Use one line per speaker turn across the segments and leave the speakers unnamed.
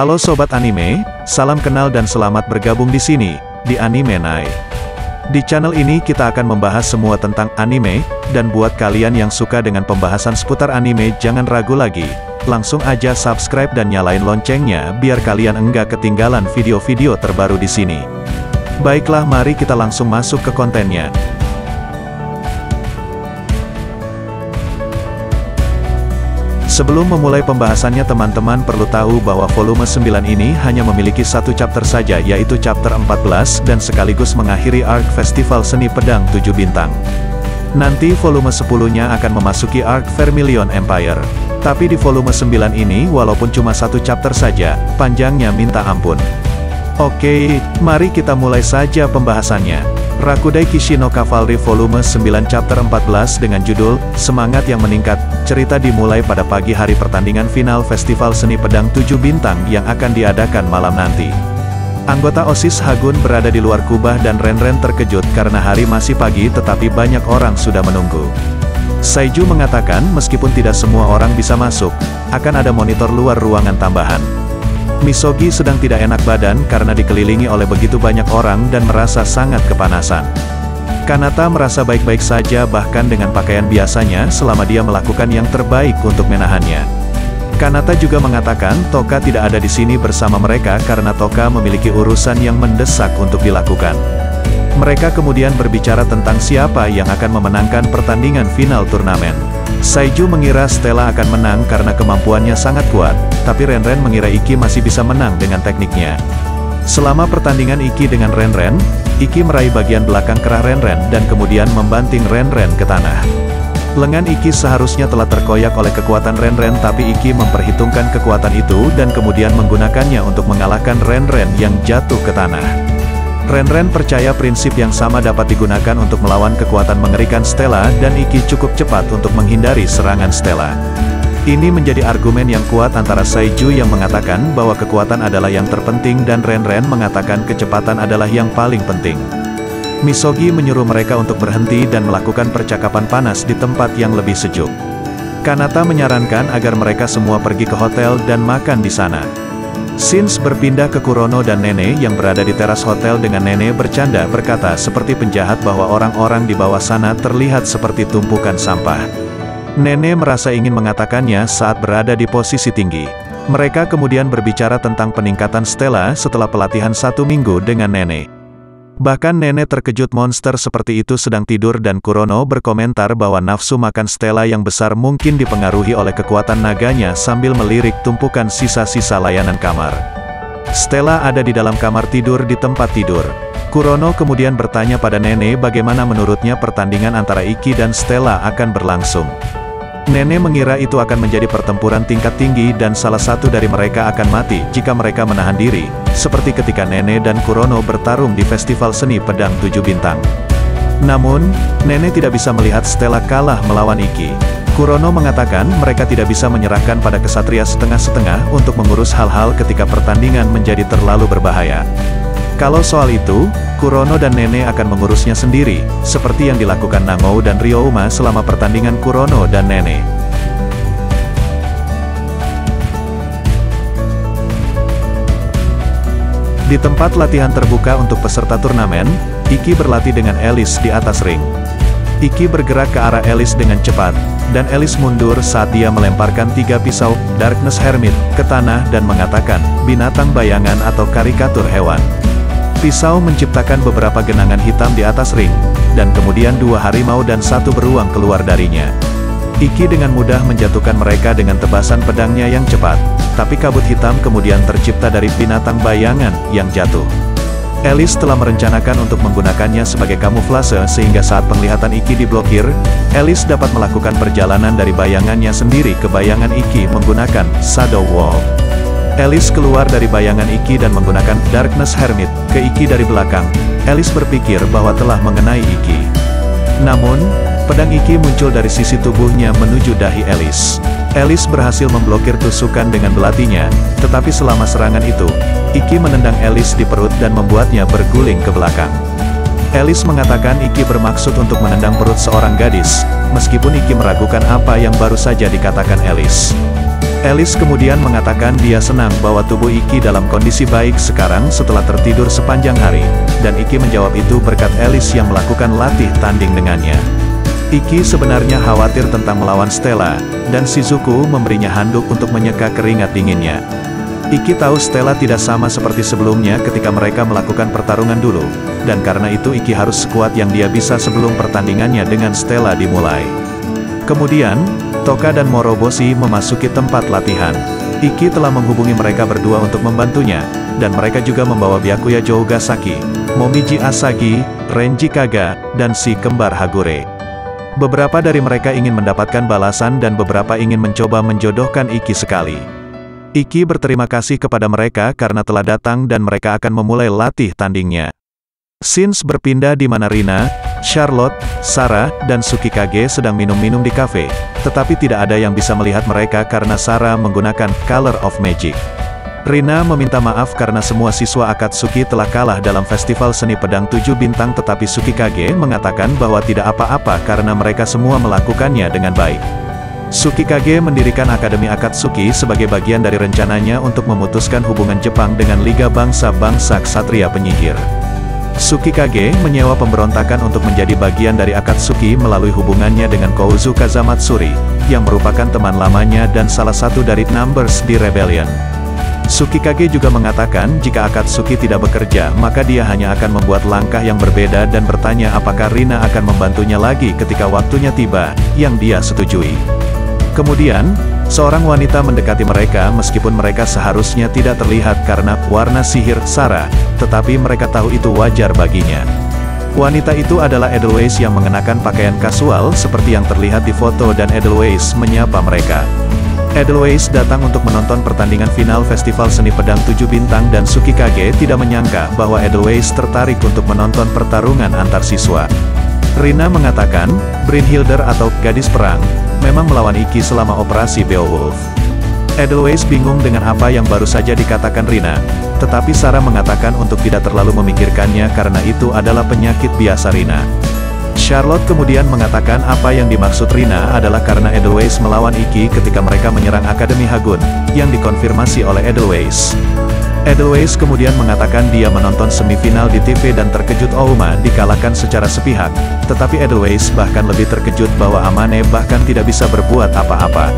Halo Sobat Anime, salam kenal dan selamat bergabung di sini, di Anime Night. Di channel ini kita akan membahas semua tentang anime, dan buat kalian yang suka dengan pembahasan seputar anime jangan ragu lagi. Langsung aja subscribe dan nyalain loncengnya biar kalian enggak ketinggalan video-video terbaru di sini. Baiklah, mari kita langsung masuk ke kontennya. Sebelum memulai pembahasannya, teman-teman perlu tahu bahwa volume 9 ini hanya memiliki satu chapter saja, yaitu chapter 14, dan sekaligus mengakhiri arc Festival Seni Pedang 7 Bintang. Nanti volume 10-nya akan memasuki arc Vermilion Empire. Tapi di volume 9 ini, walaupun cuma satu chapter saja, panjangnya minta ampun. Oke, mari kita mulai saja pembahasannya. Rakudai Kishi no Cavalry volume 9 chapter 14 dengan judul Semangat yang Meningkat. Cerita dimulai pada pagi hari pertandingan final Festival Seni Pedang 7 Bintang yang akan diadakan malam nanti. Anggota OSIS Hagun berada di luar kubah dan Renren terkejut karena hari masih pagi tetapi banyak orang sudah menunggu. Saiju mengatakan meskipun tidak semua orang bisa masuk, akan ada monitor luar ruangan tambahan. Misogi sedang tidak enak badan karena dikelilingi oleh begitu banyak orang dan merasa sangat kepanasan. Kanata merasa baik-baik saja bahkan dengan pakaian biasanya selama dia melakukan yang terbaik untuk menahannya. Kanata juga mengatakan Toka tidak ada di sini bersama mereka karena Toka memiliki urusan yang mendesak untuk dilakukan. Mereka kemudian berbicara tentang siapa yang akan memenangkan pertandingan final turnamen. Saiju mengira Stella akan menang karena kemampuannya sangat kuat, tapi Renren mengira Iki masih bisa menang dengan tekniknya. Selama pertandingan Iki dengan Renren, Iki meraih bagian belakang kerah Renren dan kemudian membanting Renren ke tanah. Lengan Iki seharusnya telah terkoyak oleh kekuatan Renren, tapi Iki memperhitungkan kekuatan itu dan kemudian menggunakannya untuk mengalahkan Renren yang jatuh ke tanah. Renren percaya prinsip yang sama dapat digunakan untuk melawan kekuatan mengerikan Stella dan Iki cukup cepat untuk menghindari serangan Stella. Ini menjadi argumen yang kuat antara Saiju yang mengatakan bahwa kekuatan adalah yang terpenting dan Renren mengatakan kecepatan adalah yang paling penting. Misogi menyuruh mereka untuk berhenti dan melakukan percakapan panas di tempat yang lebih sejuk. Kanata menyarankan agar mereka semua pergi ke hotel dan makan di sana. Sins berpindah ke Kurono dan Nene yang berada di teras hotel dengan Nene bercanda berkata seperti penjahat bahwa orang-orang di bawah sana terlihat seperti tumpukan sampah. Nene merasa ingin mengatakannya saat berada di posisi tinggi. Mereka kemudian berbicara tentang peningkatan Stella setelah pelatihan 1 minggu dengan Nene. Bahkan Nene terkejut monster seperti itu sedang tidur dan Kurono berkomentar bahwa nafsu makan Stella yang besar mungkin dipengaruhi oleh kekuatan naganya sambil melirik tumpukan sisa-sisa layanan kamar. Stella ada di dalam kamar tidur di tempat tidur. Kurono kemudian bertanya pada Nene bagaimana menurutnya pertandingan antara Iki dan Stella akan berlangsung. Nene mengira itu akan menjadi pertempuran tingkat tinggi dan salah satu dari mereka akan mati jika mereka menahan diri, seperti ketika Nene dan Kurono bertarung di Festival Seni Pedang 7 Bintang. Namun, Nene tidak bisa melihat Stella kalah melawan Iki. Kurono mengatakan mereka tidak bisa menyerahkan pada kesatria setengah-setengah untuk mengurus hal-hal ketika pertandingan menjadi terlalu berbahaya. Kalau soal itu, Kurono dan Nene akan mengurusnya sendiri, seperti yang dilakukan Nangou dan Ryouma selama pertandingan Kurono dan Nene. Di tempat latihan terbuka untuk peserta turnamen, Iki berlatih dengan Alice di atas ring. Iki bergerak ke arah Alice dengan cepat, dan Alice mundur saat dia melemparkan 3 pisau Darkness Hermit ke tanah dan mengatakan, binatang bayangan atau karikatur hewan. Pisau menciptakan beberapa genangan hitam di atas ring, dan kemudian 2 harimau dan 1 beruang keluar darinya. Iki dengan mudah menjatuhkan mereka dengan tebasan pedangnya yang cepat, tapi kabut hitam kemudian tercipta dari binatang bayangan yang jatuh. Alice telah merencanakan untuk menggunakannya sebagai kamuflase sehingga saat penglihatan Iki diblokir, Alice dapat melakukan perjalanan dari bayangannya sendiri ke bayangan Iki menggunakan Shadow Wall. Alice keluar dari bayangan Iki dan menggunakan Darkness Hermit ke Iki dari belakang. Alice berpikir bahwa telah mengenai Iki. Namun, pedang Iki muncul dari sisi tubuhnya menuju dahi Alice. Alice berhasil memblokir tusukan dengan belatinya, tetapi selama serangan itu, Iki menendang Alice di perut dan membuatnya berguling ke belakang. Alice mengatakan Iki bermaksud untuk menendang perut seorang gadis, meskipun Iki meragukan apa yang baru saja dikatakan Alice. Alice kemudian mengatakan dia senang bahwa tubuh Iki dalam kondisi baik sekarang setelah tertidur sepanjang hari, dan Iki menjawab itu berkat Alice yang melakukan latih tanding dengannya. Iki sebenarnya khawatir tentang melawan Stella, dan Shizuku memberinya handuk untuk menyeka keringat dinginnya. Iki tahu Stella tidak sama seperti sebelumnya ketika mereka melakukan pertarungan dulu, dan karena itu Iki harus sekuat yang dia bisa sebelum pertandingannya dengan Stella dimulai. Kemudian, Toka dan Moroboshi memasuki tempat latihan. Iki telah menghubungi mereka berdua untuk membantunya, dan mereka juga membawa Byakuya Jougasaki, Momiji Asagi, Renji Kaga, dan si kembar Hagure. Beberapa dari mereka ingin mendapatkan balasan dan beberapa ingin mencoba menjodohkan Iki sekali. Iki berterima kasih kepada mereka karena telah datang dan mereka akan memulai latih tandingnya. Scenes berpindah di mana Rina, Charlotte, Sarah, dan Tsukikage sedang minum-minum di kafe, tetapi tidak ada yang bisa melihat mereka karena Sarah menggunakan Color of Magic. Rina meminta maaf karena semua siswa Akatsuki telah kalah dalam festival seni pedang 7 bintang tetapi Tsukikage mengatakan bahwa tidak apa-apa karena mereka semua melakukannya dengan baik. Tsukikage mendirikan Akademi Akatsuki sebagai bagian dari rencananya untuk memutuskan hubungan Jepang dengan Liga Bangsa-Bangsa Ksatria Penyihir. Tsukikage menyewa pemberontakan untuk menjadi bagian dari Akatsuki melalui hubungannya dengan Kouzu Kazamatsuri, yang merupakan teman lamanya dan salah satu dari Numbers di Rebellion. Tsukikage juga mengatakan jika Akatsuki tidak bekerja maka dia hanya akan membuat langkah yang berbeda dan bertanya apakah Rina akan membantunya lagi ketika waktunya tiba, yang dia setujui. Kemudian, seorang wanita mendekati mereka meskipun mereka seharusnya tidak terlihat karena warna sihir Sarah, tetapi mereka tahu itu wajar baginya. Wanita itu adalah Edelweiss yang mengenakan pakaian kasual seperti yang terlihat di foto dan Edelweiss menyapa mereka. Edelweiss datang untuk menonton pertandingan final Festival Seni Pedang 7 Bintang dan Tsukikage tidak menyangka bahwa Edelweiss tertarik untuk menonton pertarungan antar siswa. Rina mengatakan, Brynhilder atau gadis perang, memang melawan Iki selama operasi Beowulf. Edelweiss bingung dengan apa yang baru saja dikatakan Rina, tetapi Sarah mengatakan untuk tidak terlalu memikirkannya karena itu adalah penyakit biasa Rina. Charlotte kemudian mengatakan apa yang dimaksud Rina adalah karena Edelweiss melawan Iki ketika mereka menyerang Akademi Hagun, yang dikonfirmasi oleh Edelweiss. Edelweiss kemudian mengatakan dia menonton semifinal di TV dan terkejut Ouma dikalahkan secara sepihak, tetapi Edelweiss bahkan lebih terkejut bahwa Amane bahkan tidak bisa berbuat apa-apa.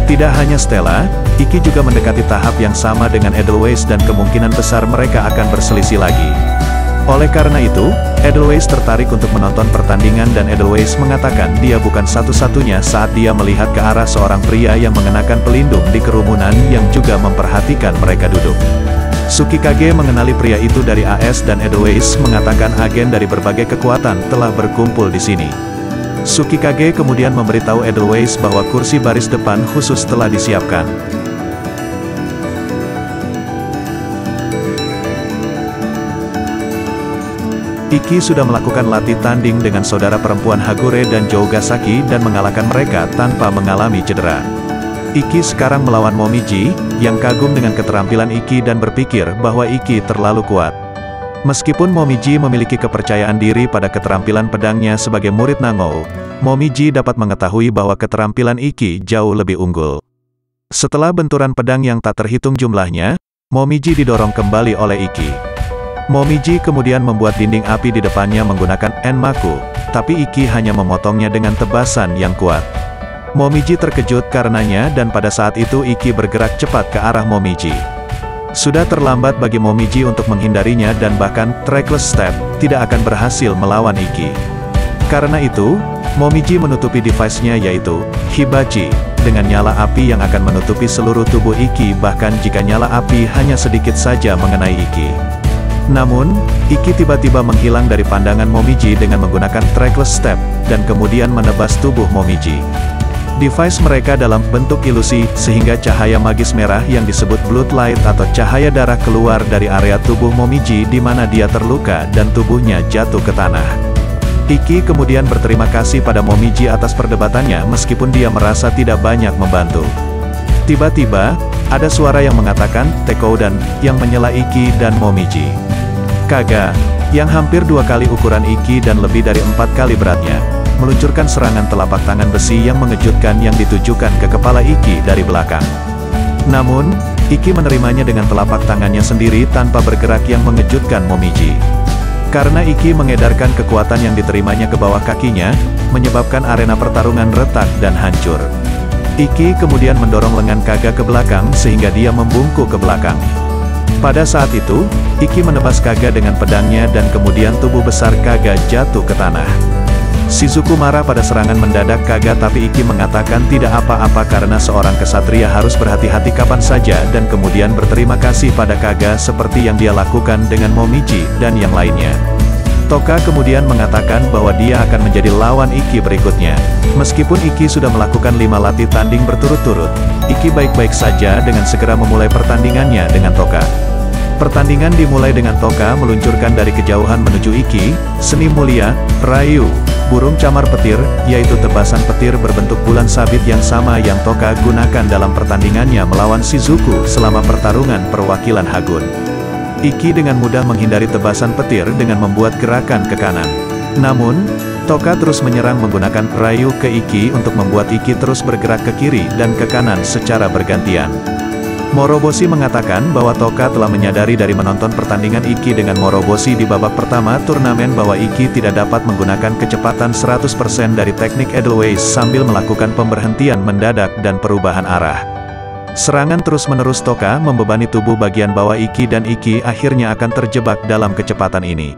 Tidak hanya Stella, Iki juga mendekati tahap yang sama dengan Edelweiss dan kemungkinan besar mereka akan berselisih lagi. Oleh karena itu, Edelweiss tertarik untuk menonton pertandingan dan Edelweiss mengatakan dia bukan satu-satunya saat dia melihat ke arah seorang pria yang mengenakan pelindung di kerumunan yang juga memperhatikan mereka duduk. Tsukikage mengenali pria itu dari AS dan Edelweiss mengatakan agen dari berbagai kekuatan telah berkumpul di sini. Tsukikage kemudian memberitahu Edelweiss bahwa kursi baris depan khusus telah disiapkan. Iki sudah melakukan latih tanding dengan saudara perempuan Hagure dan Jougasaki dan mengalahkan mereka tanpa mengalami cedera. Iki sekarang melawan Momiji, yang kagum dengan keterampilan Iki dan berpikir bahwa Iki terlalu kuat. Meskipun Momiji memiliki kepercayaan diri pada keterampilan pedangnya sebagai murid Nangou, Momiji dapat mengetahui bahwa keterampilan Iki jauh lebih unggul. Setelah benturan pedang yang tak terhitung jumlahnya, Momiji didorong kembali oleh Iki. Momiji kemudian membuat dinding api di depannya menggunakan Enmaku, tapi Iki hanya memotongnya dengan tebasan yang kuat. Momiji terkejut karenanya dan pada saat itu Iki bergerak cepat ke arah Momiji. Sudah terlambat bagi Momiji untuk menghindarinya dan bahkan Trackless Step tidak akan berhasil melawan Iki. Karena itu, Momiji menutupi device-nya yaitu Hibachi, dengan nyala api yang akan menutupi seluruh tubuh Iki bahkan jika nyala api hanya sedikit saja mengenai Iki. Namun, Iki tiba-tiba menghilang dari pandangan Momiji dengan menggunakan trackless step, dan kemudian menebas tubuh Momiji. Device mereka dalam bentuk ilusi, sehingga cahaya magis merah yang disebut blood light atau cahaya darah keluar dari area tubuh Momiji di mana dia terluka dan tubuhnya jatuh ke tanah. Iki kemudian berterima kasih pada Momiji atas perdebatannya meskipun dia merasa tidak banyak membantu. Tiba-tiba, ada suara yang mengatakan, Tekoudan, yang menyela Iki dan Momiji. Kaga, yang hampir 2 kali ukuran Iki dan lebih dari 4 kali beratnya, meluncurkan serangan telapak tangan besi yang mengejutkan yang ditujukan ke kepala Iki dari belakang. Namun, Iki menerimanya dengan telapak tangannya sendiri tanpa bergerak yang mengejutkan Momiji. Karena Iki mengedarkan kekuatan yang diterimanya ke bawah kakinya, menyebabkan arena pertarungan retak dan hancur. Iki kemudian mendorong lengan Kaga ke belakang sehingga dia membungkuk ke belakang. Pada saat itu, Iki menebas Kaga dengan pedangnya dan kemudian tubuh besar Kaga jatuh ke tanah. Shizuku marah pada serangan mendadak Kaga tapi Iki mengatakan tidak apa-apa karena seorang kesatria harus berhati-hati kapan saja dan kemudian berterima kasih pada Kaga seperti yang dia lakukan dengan Momiji dan yang lainnya. Toka kemudian mengatakan bahwa dia akan menjadi lawan Iki berikutnya. Meskipun Iki sudah melakukan 5 latih tanding berturut-turut, Iki baik-baik saja dengan segera memulai pertandingannya dengan Toka. Pertandingan dimulai dengan Toka meluncurkan dari kejauhan menuju Iki, seni mulia, Ryu, burung camar petir, yaitu tebasan petir berbentuk bulan sabit yang sama yang Toka gunakan dalam pertandingannya melawan Shizuku selama pertarungan perwakilan Hagun. Iki dengan mudah menghindari tebasan petir dengan membuat gerakan ke kanan. Namun, Toka terus menyerang menggunakan Ryu ke Iki untuk membuat Iki terus bergerak ke kiri dan ke kanan secara bergantian. Moroboshi mengatakan bahwa Toka telah menyadari dari menonton pertandingan Iki dengan Moroboshi di babak pertama turnamen bahwa Iki tidak dapat menggunakan kecepatan 100% dari teknik Edelweiss sambil melakukan pemberhentian mendadak dan perubahan arah. Serangan terus-menerus Toka membebani tubuh bagian bawah Iki dan Iki akhirnya akan terjebak dalam kecepatan ini.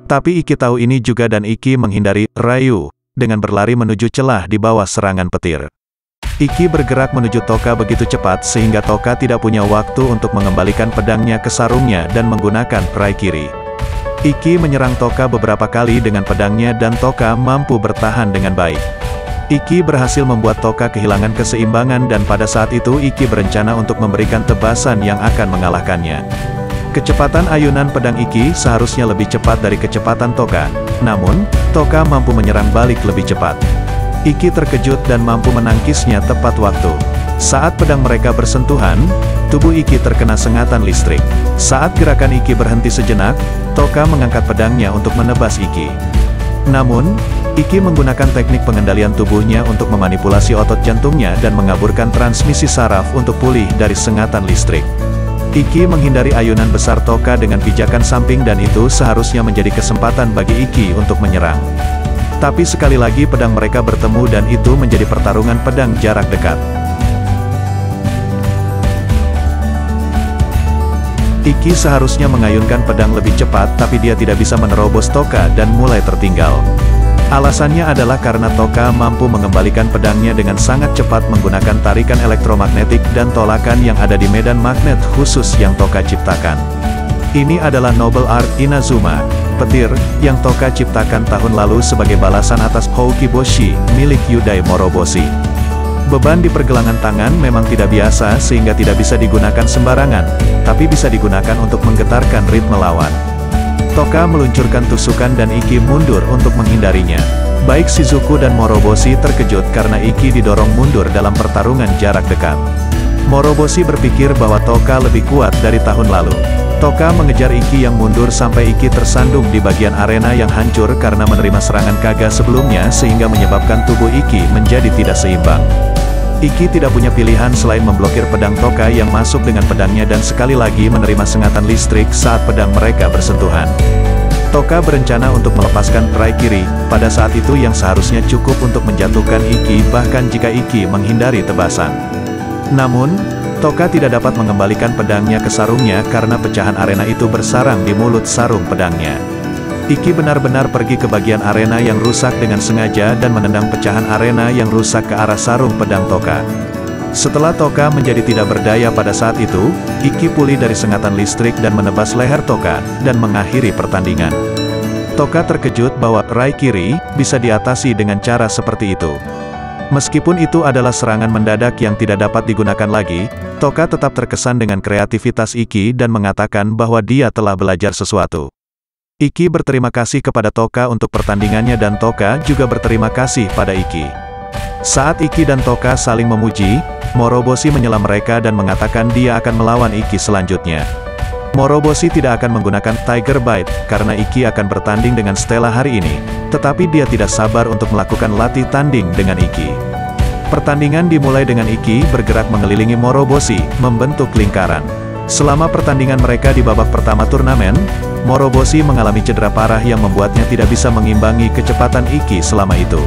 Tapi Iki tahu ini juga dan Iki menghindari Ryu dengan berlari menuju celah di bawah serangan petir. Iki bergerak menuju Toka begitu cepat sehingga Toka tidak punya waktu untuk mengembalikan pedangnya ke sarungnya dan menggunakan rai kiri. Iki menyerang Toka beberapa kali dengan pedangnya dan Toka mampu bertahan dengan baik. Iki berhasil membuat Toka kehilangan keseimbangan dan pada saat itu Iki berencana untuk memberikan tebasan yang akan mengalahkannya. Kecepatan ayunan pedang Iki seharusnya lebih cepat dari kecepatan Toka, namun, Toka mampu menyerang balik lebih cepat. Iki terkejut dan mampu menangkisnya tepat waktu. Saat pedang mereka bersentuhan, tubuh Iki terkena sengatan listrik. Saat gerakan Iki berhenti sejenak, Toka mengangkat pedangnya untuk menebas Iki. Namun, Iki menggunakan teknik pengendalian tubuhnya untuk memanipulasi otot jantungnya dan mengaburkan transmisi saraf untuk pulih dari sengatan listrik. Iki menghindari ayunan besar Toka dengan pijakan samping dan itu seharusnya menjadi kesempatan bagi Iki untuk menyerang. Tapi sekali lagi pedang mereka bertemu dan itu menjadi pertarungan pedang jarak dekat. Iki seharusnya mengayunkan pedang lebih cepat tapi dia tidak bisa menerobos Toka dan mulai tertinggal. Alasannya adalah karena Toka mampu mengembalikan pedangnya dengan sangat cepat menggunakan tarikan elektromagnetik dan tolakan yang ada di medan magnet khusus yang Toka ciptakan. Ini adalah Noble Art Inazuma, petir, yang Toka ciptakan tahun lalu sebagai balasan atas Houkiboshi, milik Yudai Moroboshi. Beban di pergelangan tangan memang tidak biasa sehingga tidak bisa digunakan sembarangan, tapi bisa digunakan untuk menggetarkan ritme lawan. Toka meluncurkan tusukan dan Iki mundur untuk menghindarinya. Baik Shizuku dan Moroboshi terkejut karena Iki didorong mundur dalam pertarungan jarak dekat. Moroboshi berpikir bahwa Toka lebih kuat dari tahun lalu. Toka mengejar Iki yang mundur sampai Iki tersandung di bagian arena yang hancur karena menerima serangan Kaga sebelumnya sehingga menyebabkan tubuh Iki menjadi tidak seimbang. Iki tidak punya pilihan selain memblokir pedang Toka yang masuk dengan pedangnya dan sekali lagi menerima sengatan listrik saat pedang mereka bersentuhan. Toka berencana untuk melepaskan rai kiri, pada saat itu yang seharusnya cukup untuk menjatuhkan Iki bahkan jika Iki menghindari tebasan. Namun, Toka tidak dapat mengembalikan pedangnya ke sarungnya karena pecahan arena itu bersarang di mulut sarung pedangnya. Iki benar-benar pergi ke bagian arena yang rusak dengan sengaja dan menendang pecahan arena yang rusak ke arah sarung pedang Toka. Setelah Toka menjadi tidak berdaya pada saat itu, Iki pulih dari sengatan listrik dan menebas leher Toka, dan mengakhiri pertandingan. Toka terkejut bahwa Rai Kiri bisa diatasi dengan cara seperti itu. Meskipun itu adalah serangan mendadak yang tidak dapat digunakan lagi, Toka tetap terkesan dengan kreativitas Iki dan mengatakan bahwa dia telah belajar sesuatu. Iki berterima kasih kepada Toka untuk pertandingannya dan Toka juga berterima kasih pada Iki. Saat Iki dan Toka saling memuji, Moroboshi menyela mereka dan mengatakan dia akan melawan Iki selanjutnya. Moroboshi tidak akan menggunakan Tiger Bite, karena Iki akan bertanding dengan Stella hari ini, tetapi dia tidak sabar untuk melakukan latih tanding dengan Iki. Pertandingan dimulai dengan Iki bergerak mengelilingi Moroboshi, membentuk lingkaran. Selama pertandingan mereka di babak pertama turnamen, Moroboshi mengalami cedera parah yang membuatnya tidak bisa mengimbangi kecepatan Iki selama itu.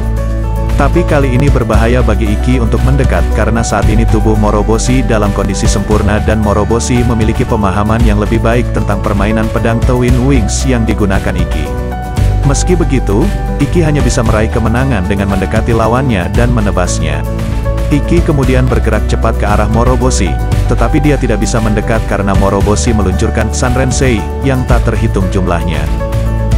Tapi kali ini berbahaya bagi Iki untuk mendekat karena saat ini tubuh Moroboshi dalam kondisi sempurna dan Moroboshi memiliki pemahaman yang lebih baik tentang permainan pedang Twin Wings yang digunakan Iki. Meski begitu, Iki hanya bisa meraih kemenangan dengan mendekati lawannya dan menebasnya. Iki kemudian bergerak cepat ke arah Moroboshi, tetapi dia tidak bisa mendekat karena Moroboshi meluncurkan Sanrensei yang tak terhitung jumlahnya.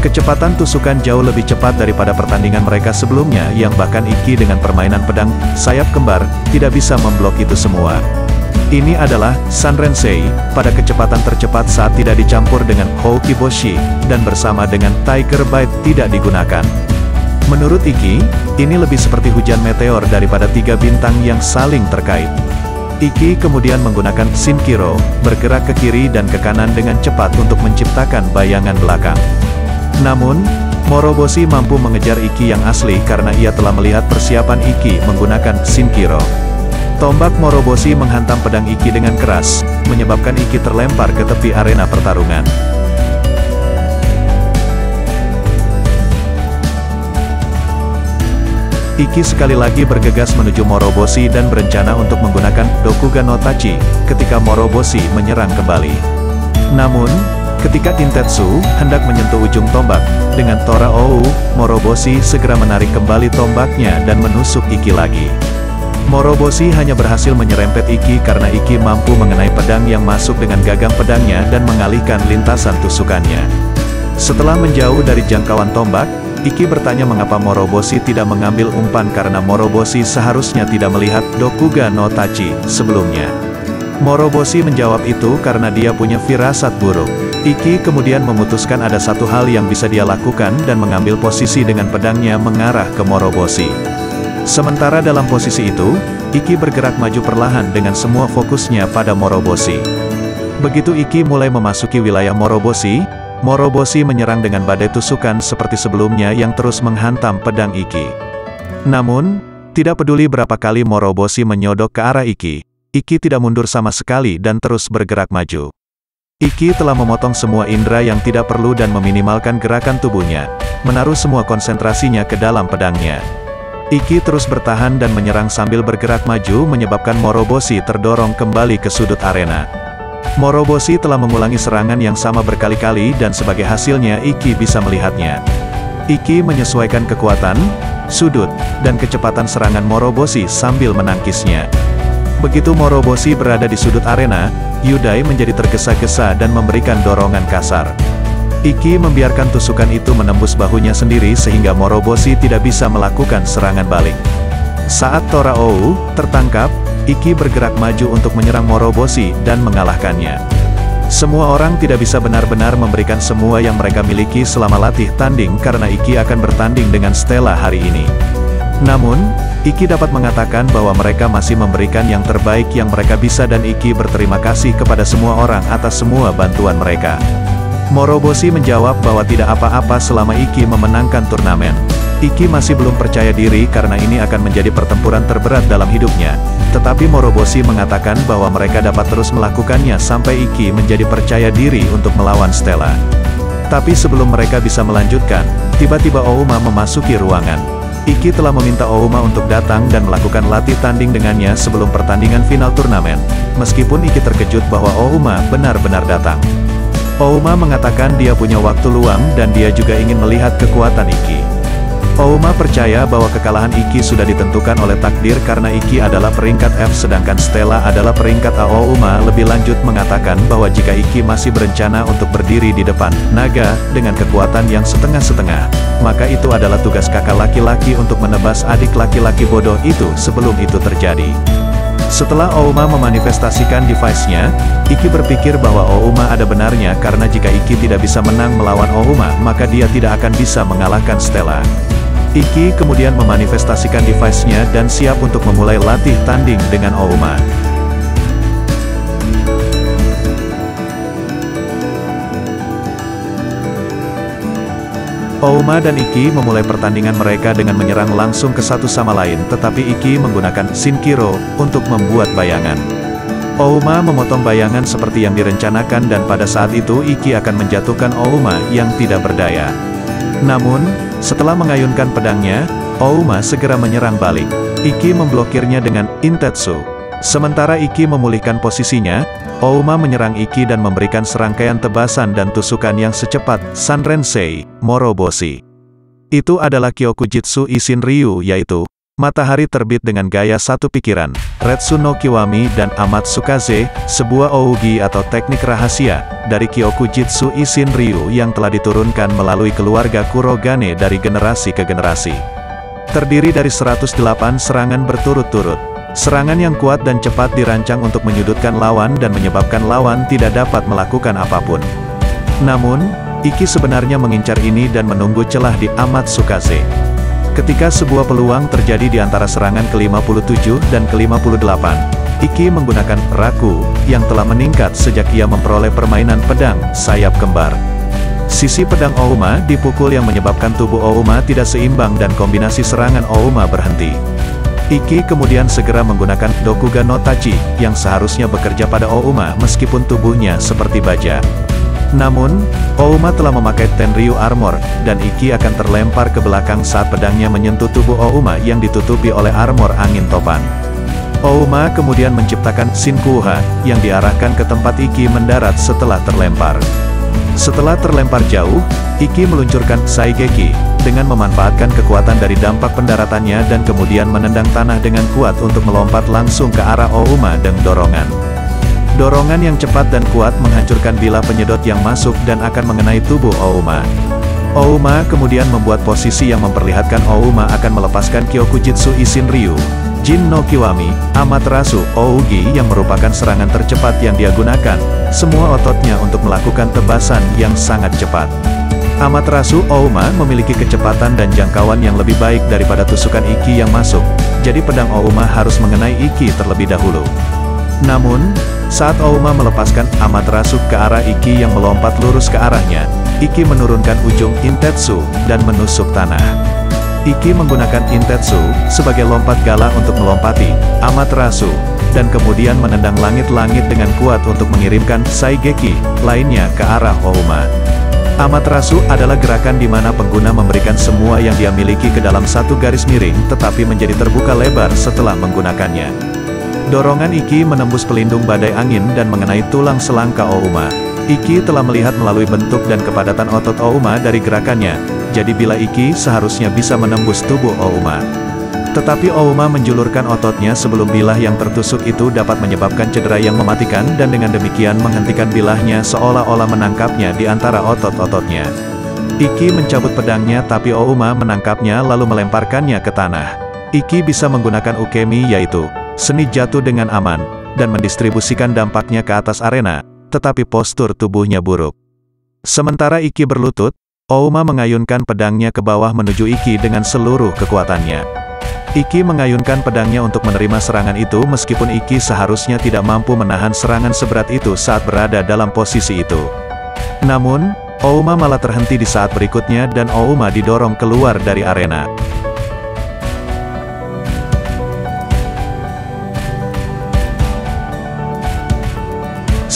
Kecepatan tusukan jauh lebih cepat daripada pertandingan mereka sebelumnya yang bahkan Iki dengan permainan pedang sayap kembar tidak bisa memblok itu semua. Ini adalah Sanrensei pada kecepatan tercepat saat tidak dicampur dengan Houkiboshi dan bersama dengan Tiger Bite tidak digunakan. Menurut Iki, ini lebih seperti hujan meteor daripada 3 bintang yang saling terkait. Iki kemudian menggunakan Shinkiro, bergerak ke kiri dan ke kanan dengan cepat untuk menciptakan bayangan belakang. Namun, Moroboshi mampu mengejar Iki yang asli karena ia telah melihat persiapan Iki menggunakan Shinkiro. Tombak Moroboshi menghantam pedang Iki dengan keras, menyebabkan Iki terlempar ke tepi arena pertarungan. Iki sekali lagi bergegas menuju Moroboshi dan berencana untuk menggunakan Dokugan no Tachi, ketika Moroboshi menyerang kembali. Namun, ketika Intetsu hendak menyentuh ujung tombak, dengan Tora Ou, Moroboshi segera menarik kembali tombaknya dan menusuk Iki lagi. Moroboshi hanya berhasil menyerempet Iki karena Iki mampu mengenai pedang yang masuk dengan gagang pedangnya dan mengalihkan lintasan tusukannya. Setelah menjauh dari jangkauan tombak, Iki bertanya mengapa Moroboshi tidak mengambil umpan karena Moroboshi seharusnya tidak melihat Dokugan no Tachi sebelumnya. Moroboshi menjawab itu karena dia punya firasat buruk. Iki kemudian memutuskan ada satu hal yang bisa dia lakukan dan mengambil posisi dengan pedangnya mengarah ke Moroboshi. Sementara dalam posisi itu, Iki bergerak maju perlahan dengan semua fokusnya pada Moroboshi. Begitu Iki mulai memasuki wilayah Moroboshi, Moroboshi menyerang dengan badai tusukan seperti sebelumnya yang terus menghantam pedang Iki. Namun, tidak peduli berapa kali Moroboshi menyodok ke arah Iki, Iki tidak mundur sama sekali dan terus bergerak maju. Iki telah memotong semua indera yang tidak perlu dan meminimalkan gerakan tubuhnya, menaruh semua konsentrasinya ke dalam pedangnya. Iki terus bertahan dan menyerang sambil bergerak maju menyebabkan Moroboshi terdorong kembali ke sudut arena. Moroboshi telah mengulangi serangan yang sama berkali-kali dan sebagai hasilnya Iki bisa melihatnya. Iki menyesuaikan kekuatan, sudut, dan kecepatan serangan Moroboshi sambil menangkisnya. Begitu Moroboshi berada di sudut arena, Yudai menjadi tergesa-gesa dan memberikan dorongan kasar. Iki membiarkan tusukan itu menembus bahunya sendiri sehingga Moroboshi tidak bisa melakukan serangan balik. Saat Tora Ou tertangkap, Iki bergerak maju untuk menyerang Moroboshi dan mengalahkannya. Semua orang tidak bisa benar-benar memberikan semua yang mereka miliki selama latih tanding karena Iki akan bertanding dengan Stella hari ini. Namun, Iki dapat mengatakan bahwa mereka masih memberikan yang terbaik yang mereka bisa dan Iki berterima kasih kepada semua orang atas semua bantuan mereka. Moroboshi menjawab bahwa tidak apa-apa selama Iki memenangkan turnamen. Iki masih belum percaya diri karena ini akan menjadi pertempuran terberat dalam hidupnya. Tetapi Moroboshi mengatakan bahwa mereka dapat terus melakukannya sampai Iki menjadi percaya diri untuk melawan Stella. Tapi sebelum mereka bisa melanjutkan, tiba-tiba Ouma memasuki ruangan. Iki telah meminta Ouma untuk datang dan melakukan latih tanding dengannya sebelum pertandingan final turnamen, meskipun Iki terkejut bahwa Ouma benar-benar datang. Ouma mengatakan dia punya waktu luang dan dia juga ingin melihat kekuatan Iki. Ouma percaya bahwa kekalahan Iki sudah ditentukan oleh takdir karena Iki adalah peringkat F sedangkan Stella adalah peringkat A. Ouma lebih lanjut mengatakan bahwa jika Iki masih berencana untuk berdiri di depan naga dengan kekuatan yang setengah-setengah, maka itu adalah tugas kakak laki-laki untuk menebas adik laki-laki bodoh itu sebelum itu terjadi. Setelah Ouma memanifestasikan device-nya, Iki berpikir bahwa Ouma ada benarnya karena jika Iki tidak bisa menang melawan Ouma maka dia tidak akan bisa mengalahkan Stella. Iki kemudian memanifestasikan device-nya dan siap untuk memulai latih tanding dengan Ouma. Ouma dan Iki memulai pertandingan mereka dengan menyerang langsung ke satu sama lain tetapi Iki menggunakan Shinkiro untuk membuat bayangan. Ouma memotong bayangan seperti yang direncanakan dan pada saat itu Iki akan menjatuhkan Ouma yang tidak berdaya. Namun, setelah mengayunkan pedangnya, Ouma segera menyerang balik. Iki memblokirnya dengan Intetsu. Sementara Iki memulihkan posisinya, Ouma menyerang Iki dan memberikan serangkaian tebasan dan tusukan yang secepat Sanrensei, Moroboshi. Itu adalah Kyokujitsu Ishin Ryu yaitu Matahari Terbit dengan gaya satu pikiran, Retsu no Kiwami dan Amatsukaze, sebuah ougi atau teknik rahasia, dari Kyokujitsu Ishin Ryu yang telah diturunkan melalui keluarga Kurogane dari generasi ke generasi. Terdiri dari 108 serangan berturut-turut. Serangan yang kuat dan cepat dirancang untuk menyudutkan lawan dan menyebabkan lawan tidak dapat melakukan apapun. Namun, Iki sebenarnya mengincar ini dan menunggu celah di Amatsukaze. Ketika sebuah peluang terjadi di antara serangan ke-57 dan ke-58, Iki menggunakan Raku, yang telah meningkat sejak ia memperoleh permainan pedang sayap kembar. Sisi pedang Ouma dipukul yang menyebabkan tubuh Ouma tidak seimbang dan kombinasi serangan Ouma berhenti. Iki kemudian segera menggunakan Dokugan no Tachi, yang seharusnya bekerja pada Ouma meskipun tubuhnya seperti baja. Namun, Ouma telah memakai Tenryu Armor, dan Iki akan terlempar ke belakang saat pedangnya menyentuh tubuh Ouma yang ditutupi oleh armor angin topan. Ouma kemudian menciptakan Shinkuha, yang diarahkan ke tempat Iki mendarat setelah terlempar. Setelah terlempar jauh, Iki meluncurkan Saigeki, dengan memanfaatkan kekuatan dari dampak pendaratannya dan kemudian menendang tanah dengan kuat untuk melompat langsung ke arah Ouma dengan dorongan. Dorongan yang cepat dan kuat menghancurkan bilah penyedot yang masuk dan akan mengenai tubuh Ouma. Ouma kemudian membuat posisi yang memperlihatkan Ouma akan melepaskan Kyokujitsu Ishin Ryu, Jin no Kiwami, Amaterasu, Ougi yang merupakan serangan tercepat yang dia gunakan, semua ototnya untuk melakukan tebasan yang sangat cepat. Amaterasu Ouma memiliki kecepatan dan jangkauan yang lebih baik daripada tusukan Iki yang masuk, jadi pedang Ouma harus mengenai Iki terlebih dahulu. Namun, saat Ouma melepaskan Amaterasu ke arah Iki yang melompat lurus ke arahnya, Iki menurunkan ujung Intetsu dan menusuk tanah. Iki menggunakan Intetsu sebagai lompat gala untuk melompati Amaterasu, dan kemudian menendang langit-langit dengan kuat untuk mengirimkan Saigeki lainnya ke arah Ouma. Amaterasu adalah gerakan di mana pengguna memberikan semua yang dia miliki ke dalam satu garis miring tetapi menjadi terbuka lebar setelah menggunakannya. Dorongan Iki menembus pelindung badai angin dan mengenai tulang selangka Ouma. Iki telah melihat melalui bentuk dan kepadatan otot Ouma dari gerakannya, jadi bila Iki seharusnya bisa menembus tubuh Ouma. Tetapi Ouma menjulurkan ototnya sebelum bilah yang tertusuk itu dapat menyebabkan cedera yang mematikan dan dengan demikian menghentikan bilahnya seolah-olah menangkapnya di antara otot-ototnya. Iki mencabut pedangnya tapi Ouma menangkapnya lalu melemparkannya ke tanah. Iki bisa menggunakan Ukemi yaitu seni jatuh dengan aman, dan mendistribusikan dampaknya ke atas arena, tetapi postur tubuhnya buruk. Sementara Iki berlutut, Ouma mengayunkan pedangnya ke bawah menuju Iki dengan seluruh kekuatannya. Iki mengayunkan pedangnya untuk menerima serangan itu meskipun Iki seharusnya tidak mampu menahan serangan seberat itu saat berada dalam posisi itu. Namun, Ouma malah terhenti di saat berikutnya dan Ouma didorong keluar dari arena.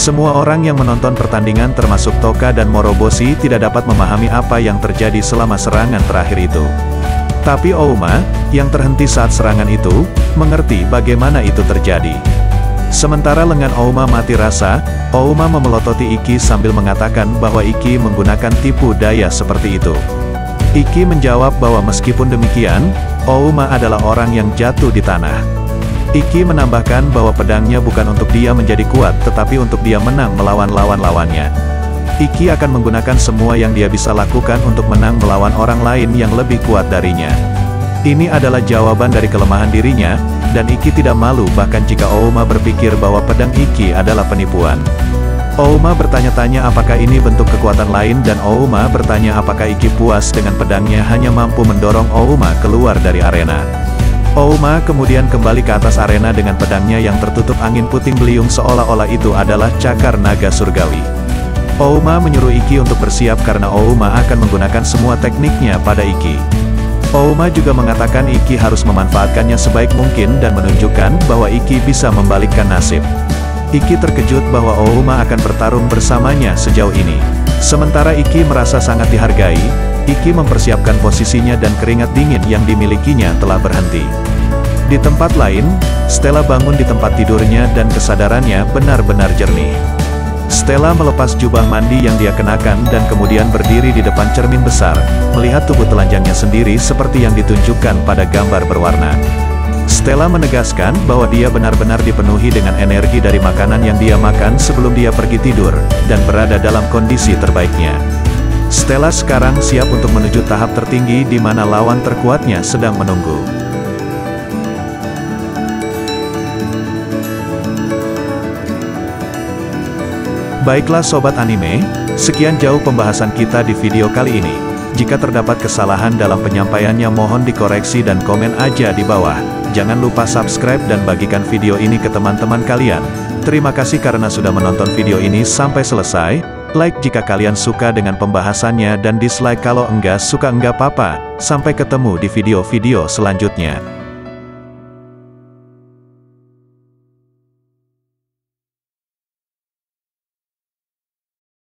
Semua orang yang menonton pertandingan termasuk Toka dan Moroboshi tidak dapat memahami apa yang terjadi selama serangan terakhir itu. Tapi Ouma, yang terhenti saat serangan itu, mengerti bagaimana itu terjadi. Sementara lengan Ouma mati rasa, Ouma memelototi Iki sambil mengatakan bahwa Iki menggunakan tipu daya seperti itu. Iki menjawab bahwa meskipun demikian, Ouma adalah orang yang jatuh di tanah. Iki menambahkan bahwa pedangnya bukan untuk dia menjadi kuat tetapi untuk dia menang melawan lawan-lawannya. Iki akan menggunakan semua yang dia bisa lakukan untuk menang melawan orang lain yang lebih kuat darinya. Ini adalah jawaban dari kelemahan dirinya, dan Iki tidak malu bahkan jika Ouma berpikir bahwa pedang Iki adalah penipuan. Ouma bertanya-tanya apakah ini bentuk kekuatan lain dan Ouma bertanya apakah Iki puas dengan pedangnya hanya mampu mendorong Ouma keluar dari arena. Ouma kemudian kembali ke atas arena dengan pedangnya yang tertutup angin puting beliung seolah-olah itu adalah cakar naga surgawi. Ouma menyuruh Iki untuk bersiap karena Ouma akan menggunakan semua tekniknya pada Iki. Ouma juga mengatakan Iki harus memanfaatkannya sebaik mungkin dan menunjukkan bahwa Iki bisa membalikkan nasib. Iki terkejut bahwa Ouma akan bertarung bersamanya sejauh ini. Sementara Iki merasa sangat dihargai, Iki mempersiapkan posisinya dan keringat dingin yang dimilikinya telah berhenti. Di tempat lain, Stella bangun di tempat tidurnya dan kesadarannya benar-benar jernih. Stella melepas jubah mandi yang dia kenakan dan kemudian berdiri di depan cermin besar, melihat tubuh telanjangnya sendiri seperti yang ditunjukkan pada gambar berwarna. Stella menegaskan bahwa dia benar-benar dipenuhi dengan energi dari makanan yang dia makan sebelum dia pergi tidur, dan berada dalam kondisi terbaiknya. Stella sekarang siap untuk menuju tahap tertinggi di mana lawan terkuatnya sedang menunggu. Baiklah sobat anime, sekian jauh pembahasan kita di video kali ini. Jika terdapat kesalahan dalam penyampaiannya mohon dikoreksi dan komen aja di bawah. Jangan lupa subscribe dan bagikan video ini ke teman-teman kalian. Terima kasih karena sudah menonton video ini sampai selesai. Like jika kalian suka dengan pembahasannya dan dislike kalau enggak suka enggak apa-apa. Sampai ketemu di video-video selanjutnya.